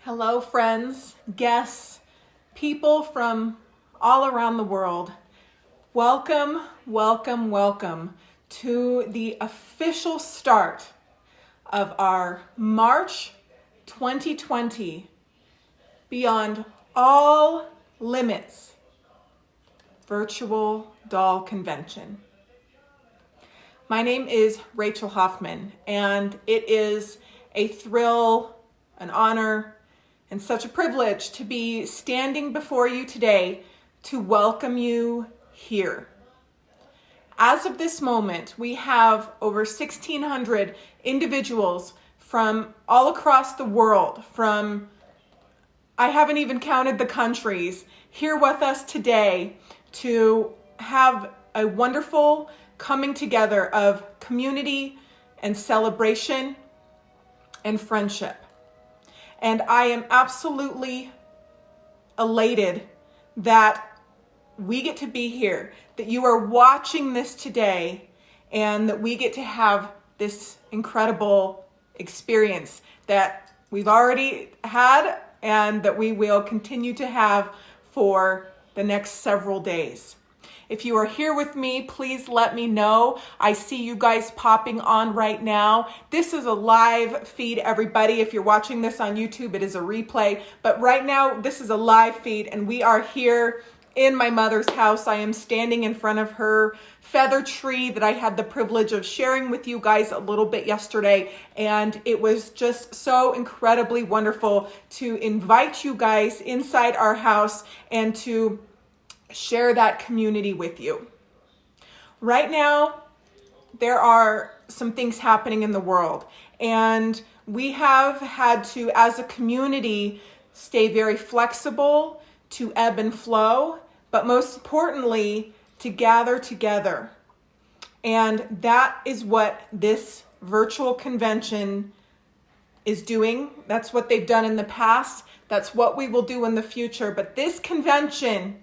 Hello, friends, guests, people from all around the world. Welcome, welcome, welcome to the official start of our March 2020 Beyond All Limits Virtual Doll Convention. My name is Rachel Hoffman, and it is a thrill, an honor, and such a privilege to be standing before you today to welcome you here. As of this moment, we have over 1,600 individuals from all across the world, I haven't even counted the countries, here with us today to have a wonderful coming together of community and celebration and friendship. And I am absolutely elated that we get to be here, that you are watching this today, and that we get to have this incredible experience that we've already had and that we will continue to have for the next several days. If you are here with me, please let me know. I see you guys popping on right now. This is a live feed, everybody. If you're watching this on YouTube, it is a replay. But right now, this is a live feed, and we are here in my mother's house. I am standing in front of her feather tree that I had the privilege of sharing with you guys a little bit yesterday. And it was just so incredibly wonderful to invite you guys inside our house and to share that community with you. Right now, there are some things happening in the world, and we have had to, as a community, stay very flexible to ebb and flow, but most importantly, to gather together. And that is what this virtual convention is doing. That's what they've done in the past. That's what we will do in the future. But this convention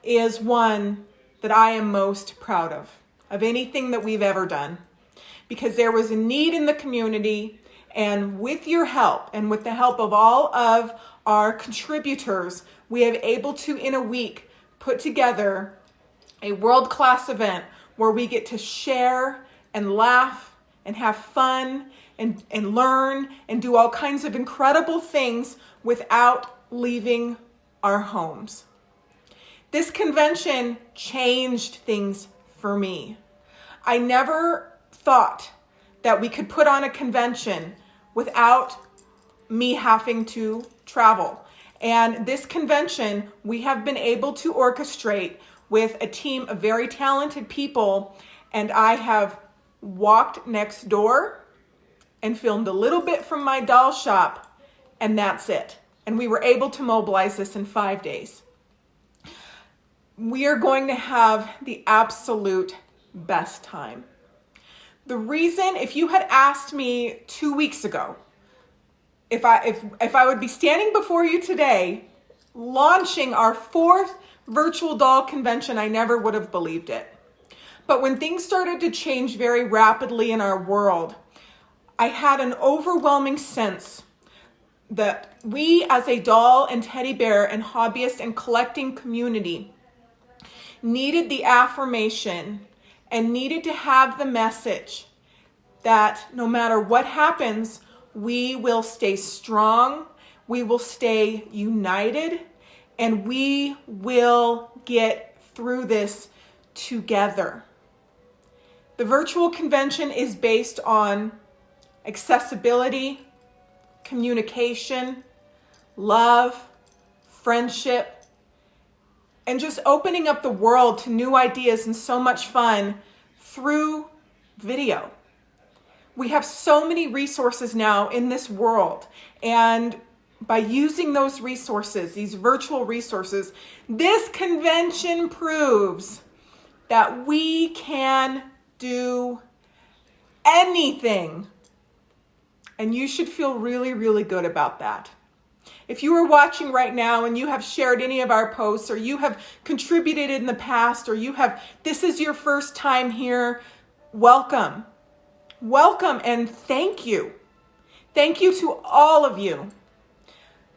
is one that I am most proud of anything that we've ever done, because there was a need in the community, and with your help and with the help of all of our contributors, we have able to, in a week, put together a world-class event where we get to share and laugh and have fun and learn and do all kinds of incredible things without leaving our homes. This convention changed things for me. I never thought that we could put on a convention without me having to travel. And this convention, we have been able to orchestrate with a team of very talented people. And I have walked next door and filmed a little bit from my doll shop, and that's it. And we were able to mobilize this in 5 days. We are going to have the absolute best time. The reason, if you had asked me 2 weeks ago, if I would be standing before you today, launching our 4th virtual doll convention, I never would have believed it. But when things started to change very rapidly in our world, I had an overwhelming sense that we as a doll and teddy bear and hobbyist and collecting community needed the affirmation and needed to have the message that no matter what happens, we will stay strong, we will stay united, and we will get through this together. The virtual convention is based on accessibility, communication, love, friendship, and just opening up the world to new ideas and so much fun through video. We have so many resources now in this world, and by using those resources, these virtual resources, this convention proves that we can do anything. And you should feel really, really good about that. If you are watching right now and you have shared any of our posts, or you have contributed in the past, or this is your first time here, welcome. Welcome and thank you. Thank you to all of you.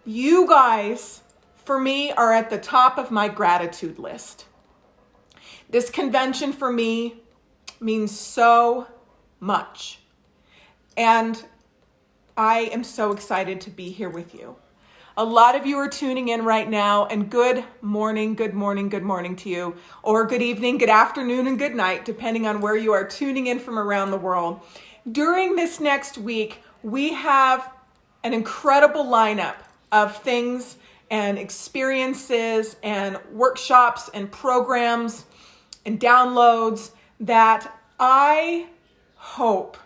You guys, for me, are at the top of my gratitude list. This convention for me means so much. And I am so excited to be here with you. A lot of you are tuning in right now, and good morning to you, or good evening, good afternoon, and good night, depending on where you are tuning in from around the world. During this next week, we have an incredible lineup of things and experiences and workshops and programs and downloads that I hope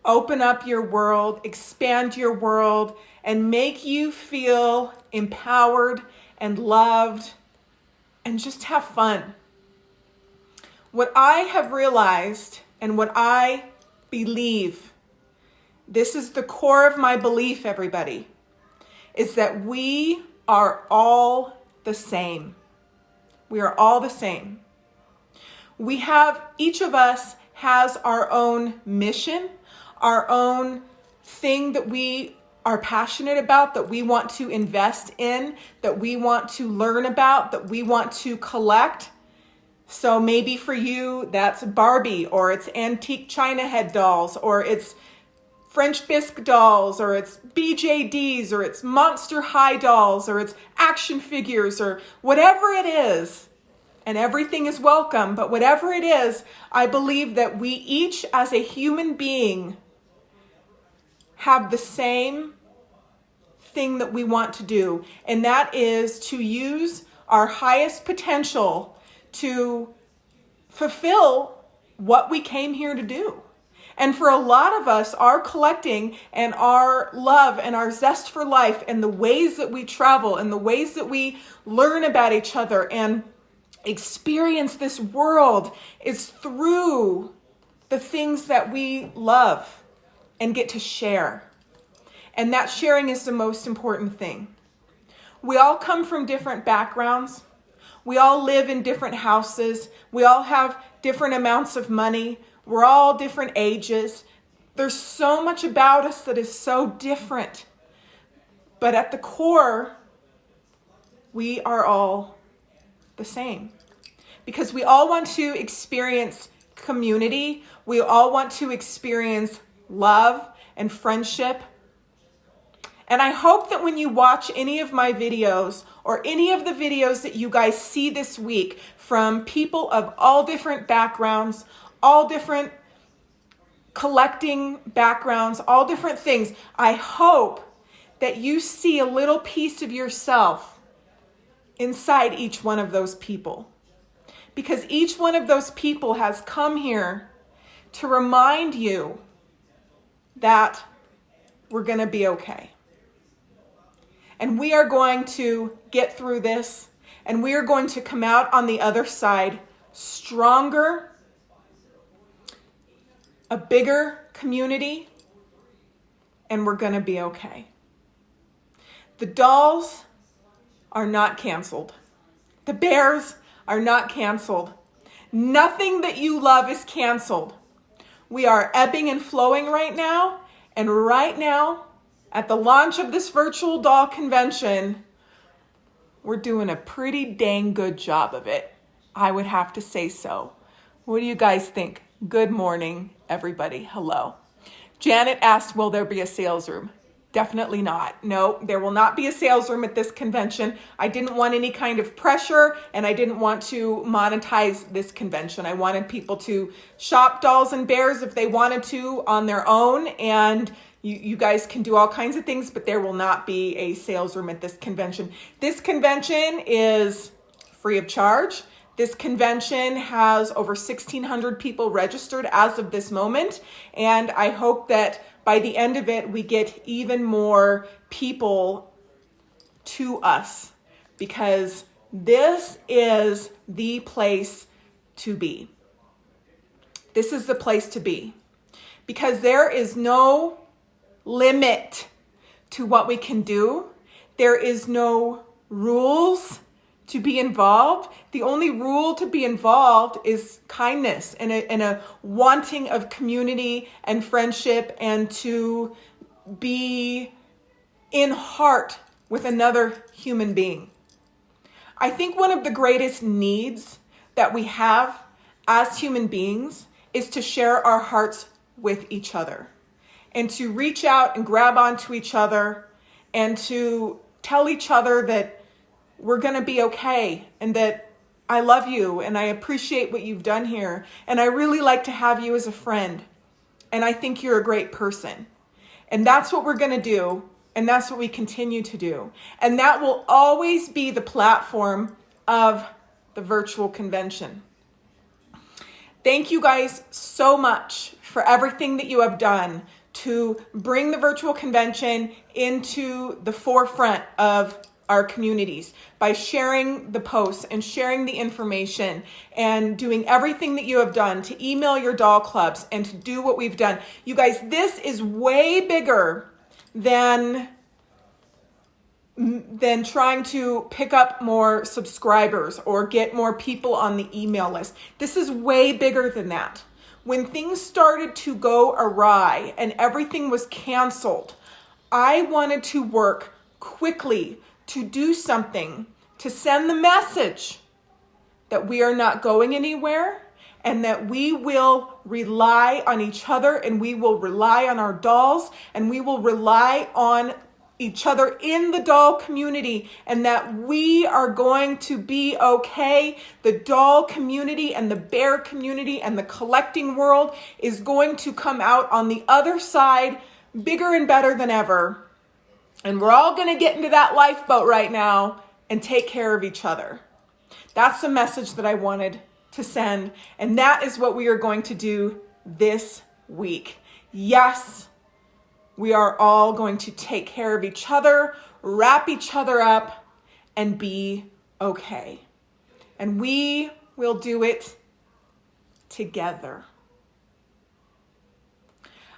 open up your world, expand your world, and make you feel empowered and loved and just have fun. What I have realized and what I believe, this is the core of my belief, everybody, is that we are all the same. We are all the same. Each of us has our own mission, our own thing that we are passionate about, that we want to invest in, that we want to learn about, that we want to collect. So maybe for you, that's Barbie, or it's antique China head dolls, or it's French bisque dolls, or it's BJDs, or it's Monster High dolls, or it's action figures, or whatever it is. And everything is welcome, but whatever it is, I believe that we each as a human being have the same thing that we want to do, and that is to use our highest potential to fulfill what we came here to do. And for a lot of us, our collecting and our love and our zest for life and the ways that we travel and the ways that we learn about each other and experience this world is through the things that we love and get to share. And that sharing is the most important thing. We all come from different backgrounds. We all live in different houses. We all have different amounts of money. We're all different ages. There's so much about us that is so different. But at the core, we are all the same. Because we all want to experience community. We all want to experience love and friendship. And I hope that when you watch any of my videos or any of the videos that you guys see this week from people of all different backgrounds, all different collecting backgrounds, all different things, I hope that you see a little piece of yourself inside each one of those people. Because each one of those people has come here to remind you that we're going to be okay. And we are going to get through this, and we are going to come out on the other side stronger, a bigger community, and we're going to be okay. The dolls are not canceled. The bears are not canceled. Nothing that you love is canceled. We are ebbing and flowing right now, and right now, at the launch of this virtual doll convention, we're doing a pretty dang good job of it. I would have to say so. What do you guys think? Good morning, everybody. Hello. Janet asked, will there be a sales room? Definitely not. No, there will not be a sales room at this convention. I didn't want any kind of pressure, and I didn't want to monetize this convention. I wanted people to shop dolls and bears if they wanted to on their own, and you guys can do all kinds of things, but there will not be a sales room at this convention. This convention is free of charge. This convention has over 1,600 people registered as of this moment, and I hope that by the end of it, we get even more people to us, because this is the place to be. This is the place to be, because there is no limit to what we can do. There is no rules to be involved. The only rule to be involved is kindness and a wanting of community and friendship, and to be in heart with another human being. I think one of the greatest needs that we have as human beings is to share our hearts with each other and to reach out and grab onto each other and to tell each other that we're going to be okay and that I love you and I appreciate what you've done here and I really like to have you as a friend and I think you're a great person. And that's what we're going to do, and that's what we continue to do. And that will always be the platform of the virtual convention. Thank you guys so much for everything that you have done to bring the virtual convention into the forefront of our communities by sharing the posts and sharing the information and doing everything that you have done to email your doll clubs and to do what we've done. You guys, this is way bigger than trying to pick up more subscribers or get more people on the email list. This is way bigger than that. When things started to go awry and everything was canceled, I wanted to work quickly to do something, to send the message that we are not going anywhere and that we will rely on each other and we will rely on our dolls and we will rely on each other in the doll community and that we are going to be okay. The doll community and the bear community and the collecting world is going to come out on the other side bigger and better than ever. And we're all going to get into that lifeboat right now and take care of each other. That's the message that I wanted to send. And that is what we are going to do this week. Yes, we are all going to take care of each other, wrap each other up, and be okay. And we will do it together.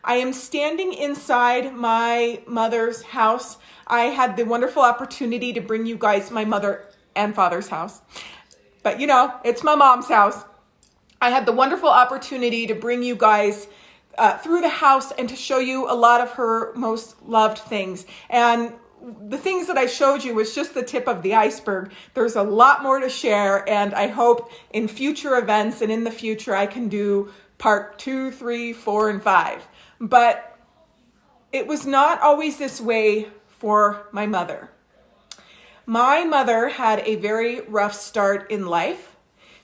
I am standing inside my mother's house. I had the wonderful opportunity to bring you guys my mother and father's house. But you know, it's my mom's house. I had the wonderful opportunity to bring you guys through the house and to show you a lot of her most loved things. And the things that I showed you was just the tip of the iceberg. There's a lot more to share, and I hope in future events and in the future I can do part 2, 3, 4, and 5. But it was not always this way for my mother. My mother had a very rough start in life.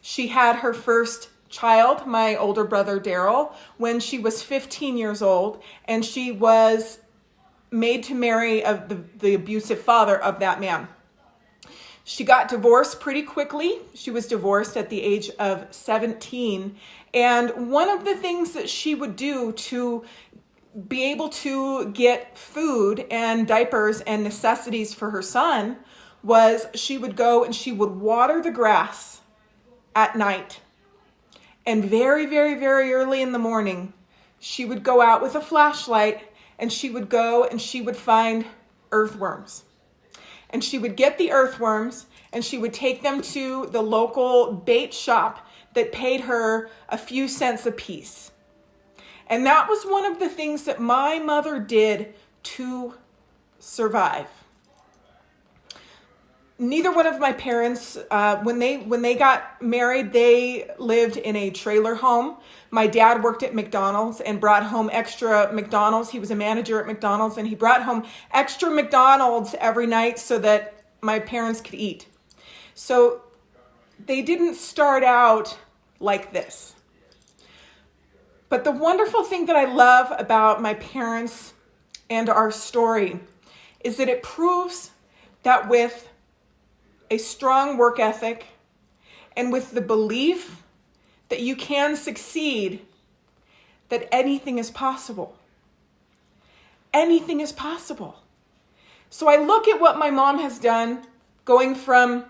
She had her first child, my older brother Daryl, when she was 15 years old, and she was made to marry the abusive father of that man. She got divorced pretty quickly. She was divorced at the age of 17. And one of the things that she would do to be able to get food and diapers and necessities for her son was she would go and she would water the grass at night. And very, very, very early in the morning, she would go out with a flashlight and she would go and she would find earthworms. And she would get the earthworms and she would take them to the local bait shop that paid her a few cents a piece. And that was one of the things that my mother did to survive. Neither one of my parents, when they got married, they lived in a trailer home. My dad worked at McDonald's and brought home extra McDonald's. He was a manager at McDonald's and he brought home extra McDonald's every night so that my parents could eat. So they didn't start out like this. But the wonderful thing that I love about my parents and our story is that it proves that with a strong work ethic and with the belief that you can succeed, that anything is possible. Anything is possible. So I look at what my mom has done, going from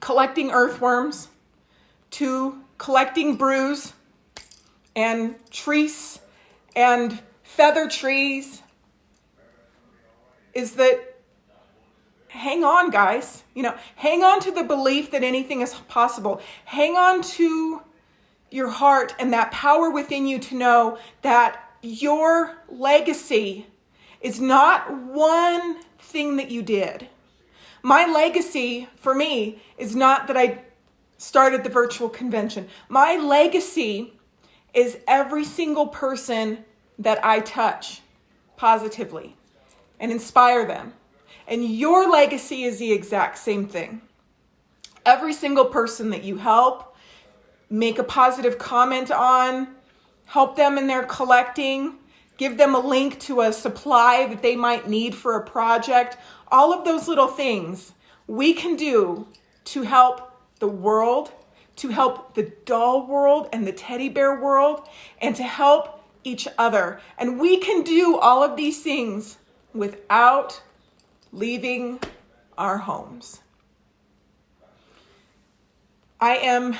collecting earthworms to collecting brews and trees and feather trees, is that hang on, guys. Hang on to the belief that anything is possible. Hang on to your heart and that power within you to know that your legacy is not one everything that you did. My legacy for me is not that I started the virtual convention. My legacy is every single person that I touch positively and inspire them. And your legacy is the exact same thing. Every single person that you help, make a positive comment on, help them in their collecting, give them a link to a supply that they might need for a project, all of those little things we can do to help the world, to help the doll world and the teddy bear world, and to help each other. And we can do all of these things without leaving our homes. I am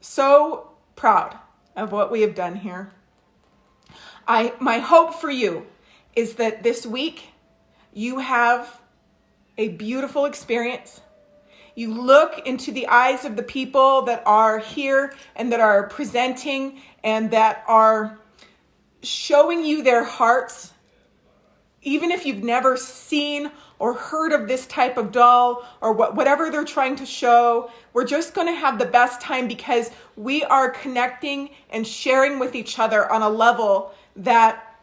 so proud of what we have done here. My hope for you is that this week you have a beautiful experience. You look into the eyes of the people that are here and that are presenting and that are showing you their hearts. Even if you've never seen or heard of this type of doll or whatever they're trying to show, we're just going to have the best time because we are connecting and sharing with each other on a level that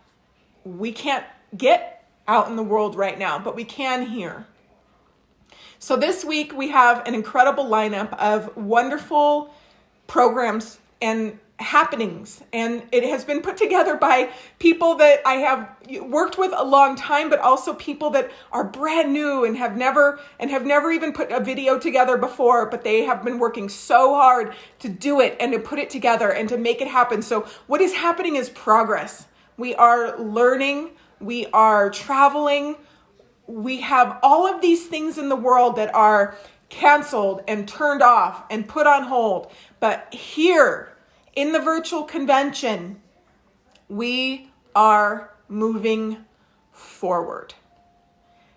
we can't get out in the world right now, but we can here. So this week we have an incredible lineup of wonderful programs and happenings, and it has been put together by people that I have worked with a long time, but also people that are brand new and have never even put a video together before, but they have been working so hard to do it and to put it together and to make it happen. So what is happening is progress. We are learning, we are traveling, we have all of these things in the world that are canceled and turned off and put on hold. But here in the virtual convention, we are moving forward.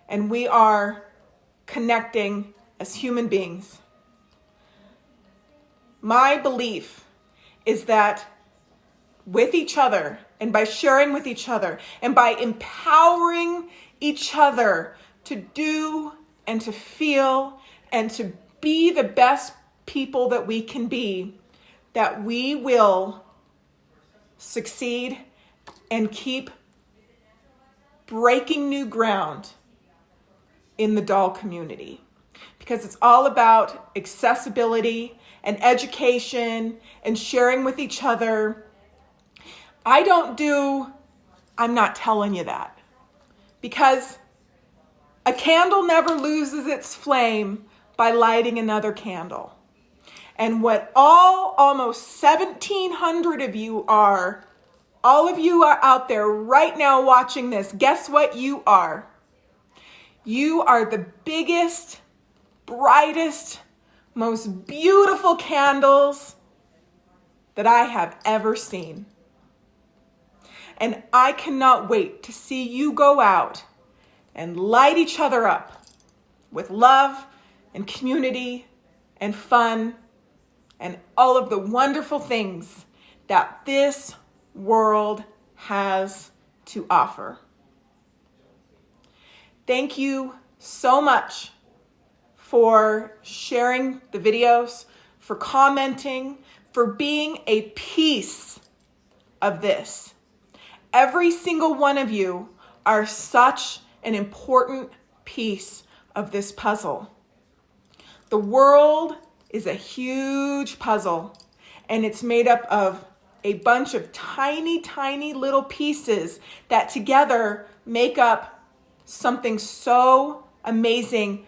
And we are connecting as human beings. My belief is that with each other and by sharing with each other and by empowering each other to do and to feel and to be the best people that we can be, that we will succeed and keep breaking new ground in the doll community. Because it's all about accessibility and education and sharing with each other. I'm not telling you that. Because a candle never loses its flame by lighting another candle. And what almost 1,700 of you are, all of you are out there right now watching this. Guess what you are? You are the biggest, brightest, most beautiful candles that I have ever seen. And I cannot wait to see you go out and light each other up with love and community and fun and all of the wonderful things that this world has to offer. Thank you so much for sharing the videos, for commenting, for being a piece of this. Every single one of you are such an important piece of this puzzle. The world is a huge puzzle, and it's made up of a bunch of tiny, tiny little pieces that together make up something so amazing,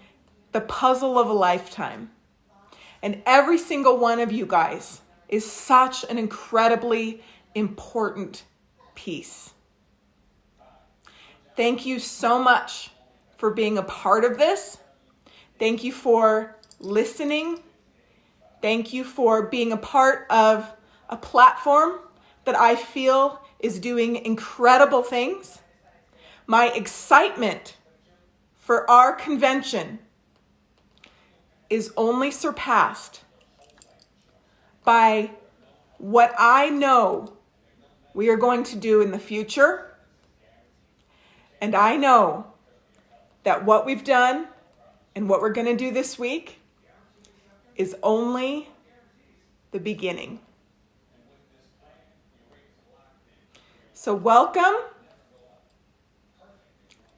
the puzzle of a lifetime. And every single one of you guys is such an incredibly important piece. Thank you so much for being a part of this. Thank you for listening. Thank you for being a part of a platform that I feel is doing incredible things. My excitement for our convention is only surpassed by what I know we are going to do in the future. And I know that what we've done and what we're going to do this week is only the beginning. So welcome.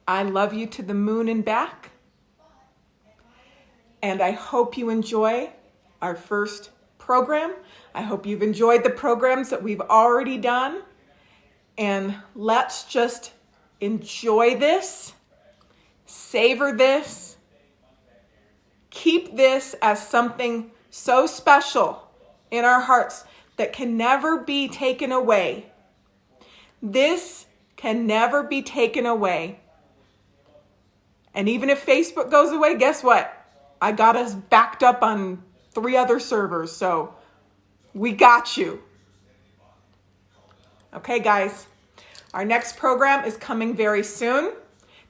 I love you to the moon and back. And I hope you enjoy our first program. I hope you've enjoyed the programs that we've already done. And let's just enjoy this, savor this, keep this as something so special in our hearts that can never be taken away. This can never be taken away. And even if Facebook goes away, guess what? I got us backed up on 3 other servers, so we got you. Okay, guys, our next program is coming very soon.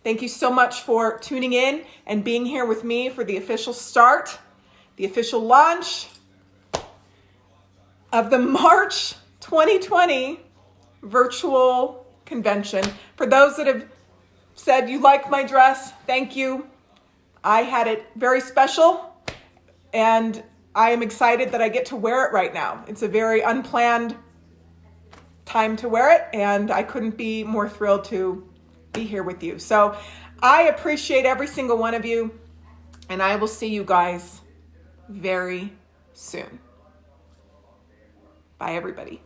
Thank you so much for tuning in and being here with me for the official start, the official launch of the March 2020 virtual convention. For those that have said you like my dress, thank you. I had it very special, and I am excited that I get to wear it right now. It's a very unplanned time to wear it, and I couldn't be more thrilled to be here with you. So I appreciate every single one of you, and I will see you guys very soon. Bye, everybody.